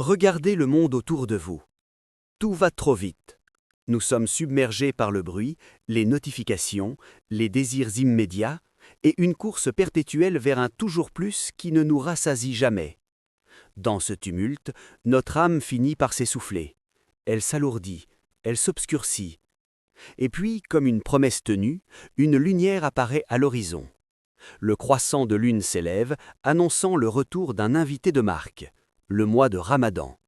Regardez le monde autour de vous. Tout va trop vite. Nous sommes submergés par le bruit, les notifications, les désirs immédiats et une course perpétuelle vers un toujours plus qui ne nous rassasie jamais. Dans ce tumulte, notre âme finit par s'essouffler. Elle s'alourdit, elle s'obscurcit. Et puis, comme une promesse tenue, une lumière apparaît à l'horizon. Le croissant de lune s'élève, annonçant le retour d'un invité de marque, le mois de Ramadan.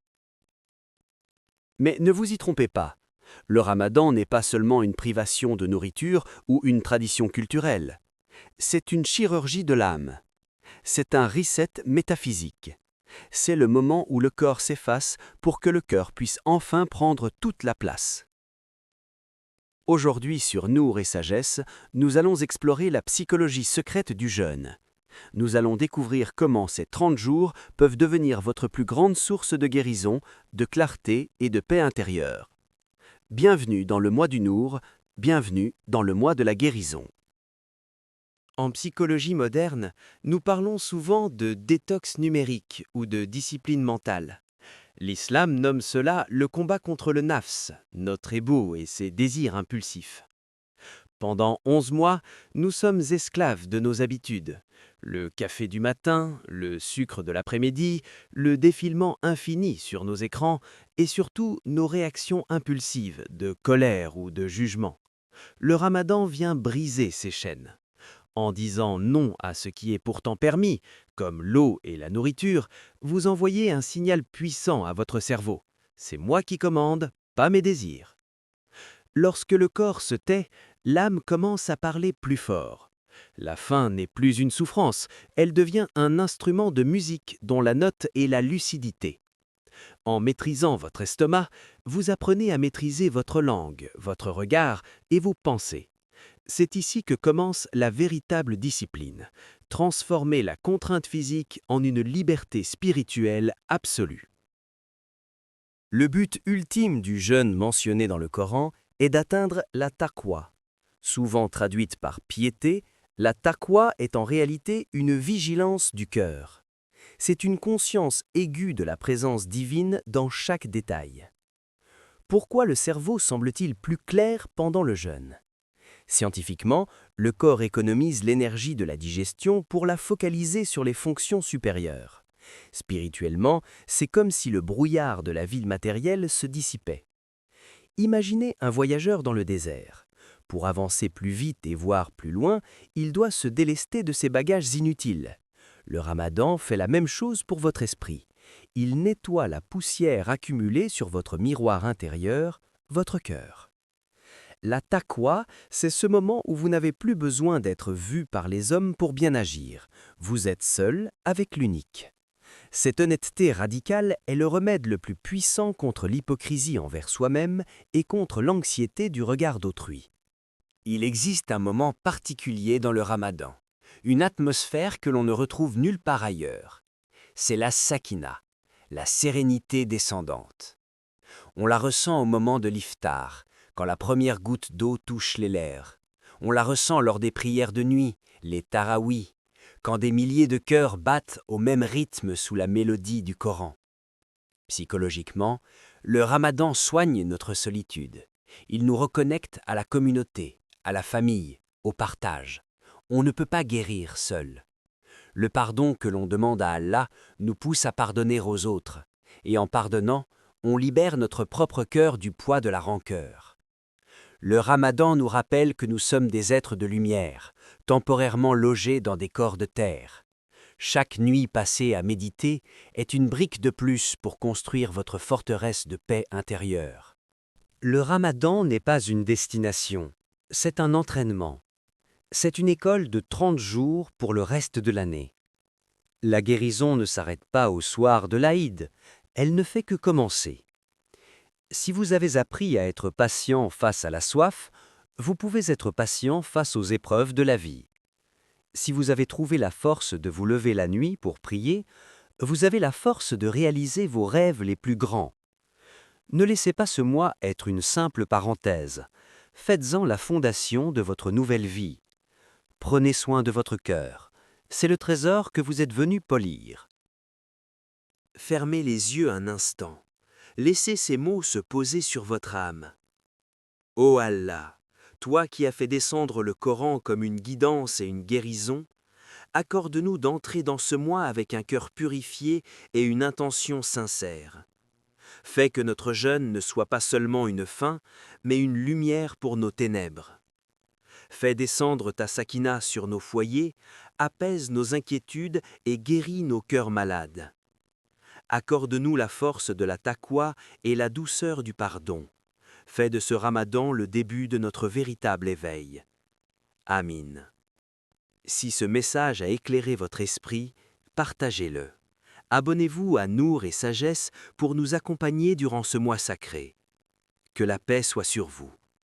Mais ne vous y trompez pas, le Ramadan n'est pas seulement une privation de nourriture ou une tradition culturelle. C'est une chirurgie de l'âme. C'est un reset métaphysique. C'est le moment où le corps s'efface pour que le cœur puisse enfin prendre toute la place. Aujourd'hui sur Nour et Sagesse, nous allons explorer la psychologie secrète du jeûne. Nous allons découvrir comment ces 30 jours peuvent devenir votre plus grande source de guérison, de clarté et de paix intérieure. Bienvenue dans le mois du Nour, bienvenue dans le mois de la guérison. En psychologie moderne, nous parlons souvent de détox numérique ou de discipline mentale. L'islam nomme cela le combat contre le nafs, notre ego et ses désirs impulsifs. Pendant 11 mois, nous sommes esclaves de nos habitudes. Le café du matin, le sucre de l'après-midi, le défilement infini sur nos écrans et surtout nos réactions impulsives de colère ou de jugement. Le Ramadan vient briser ces chaînes. En disant non à ce qui est pourtant permis, comme l'eau et la nourriture, vous envoyez un signal puissant à votre cerveau. C'est moi qui commande, pas mes désirs. Lorsque le corps se tait, l'âme commence à parler plus fort. La faim n'est plus une souffrance, elle devient un instrument de musique dont la note est la lucidité. En maîtrisant votre estomac, vous apprenez à maîtriser votre langue, votre regard et vos pensées. C'est ici que commence la véritable discipline, transformer la contrainte physique en une liberté spirituelle absolue. Le but ultime du jeûne mentionné dans le Coran est d'atteindre la taqwa. Souvent traduite par piété, la taqwa est en réalité une vigilance du cœur. C'est une conscience aiguë de la présence divine dans chaque détail. Pourquoi le cerveau semble-t-il plus clair pendant le jeûne ? Scientifiquement, le corps économise l'énergie de la digestion pour la focaliser sur les fonctions supérieures. Spirituellement, c'est comme si le brouillard de la ville matérielle se dissipait. Imaginez un voyageur dans le désert. Pour avancer plus vite et voir plus loin, il doit se délester de ses bagages inutiles. Le Ramadan fait la même chose pour votre esprit. Il nettoie la poussière accumulée sur votre miroir intérieur, votre cœur. La taqwa, c'est ce moment où vous n'avez plus besoin d'être vu par les hommes pour bien agir. Vous êtes seul avec l'unique. Cette honnêteté radicale est le remède le plus puissant contre l'hypocrisie envers soi-même et contre l'anxiété du regard d'autrui. Il existe un moment particulier dans le Ramadan, une atmosphère que l'on ne retrouve nulle part ailleurs. C'est la sakina, la sérénité descendante. On la ressent au moment de l'iftar, quand la première goutte d'eau touche les lèvres. On la ressent lors des prières de nuit, les tarawih, quand des milliers de cœurs battent au même rythme sous la mélodie du Coran. Psychologiquement, le Ramadan soigne notre solitude. Il nous reconnecte à la communauté, à la famille, au partage. On ne peut pas guérir seul. Le pardon que l'on demande à Allah nous pousse à pardonner aux autres, et en pardonnant, on libère notre propre cœur du poids de la rancœur. Le Ramadan nous rappelle que nous sommes des êtres de lumière, temporairement logés dans des corps de terre. Chaque nuit passée à méditer est une brique de plus pour construire votre forteresse de paix intérieure. Le Ramadan n'est pas une destination, c'est un entraînement. C'est une école de 30 jours pour le reste de l'année. La guérison ne s'arrête pas au soir de l'Aïd, elle ne fait que commencer. Si vous avez appris à être patient face à la soif, vous pouvez être patient face aux épreuves de la vie. Si vous avez trouvé la force de vous lever la nuit pour prier, vous avez la force de réaliser vos rêves les plus grands. Ne laissez pas ce mois être une simple parenthèse. Faites-en la fondation de votre nouvelle vie. Prenez soin de votre cœur. C'est le trésor que vous êtes venu polir. Fermez les yeux un instant. Laissez ces mots se poser sur votre âme. Ô Allah, toi qui as fait descendre le Coran comme une guidance et une guérison, accorde-nous d'entrer dans ce mois avec un cœur purifié et une intention sincère. Fais que notre jeûne ne soit pas seulement une fin, mais une lumière pour nos ténèbres. Fais descendre ta sakina sur nos foyers, apaise nos inquiétudes et guéris nos cœurs malades. Accorde-nous la force de la taqwa et la douceur du pardon. Fais de ce ramadan le début de notre véritable éveil. Amin. Si ce message a éclairé votre esprit, partagez-le. Abonnez-vous à Nour et Sagesse pour nous accompagner durant ce mois sacré. Que la paix soit sur vous.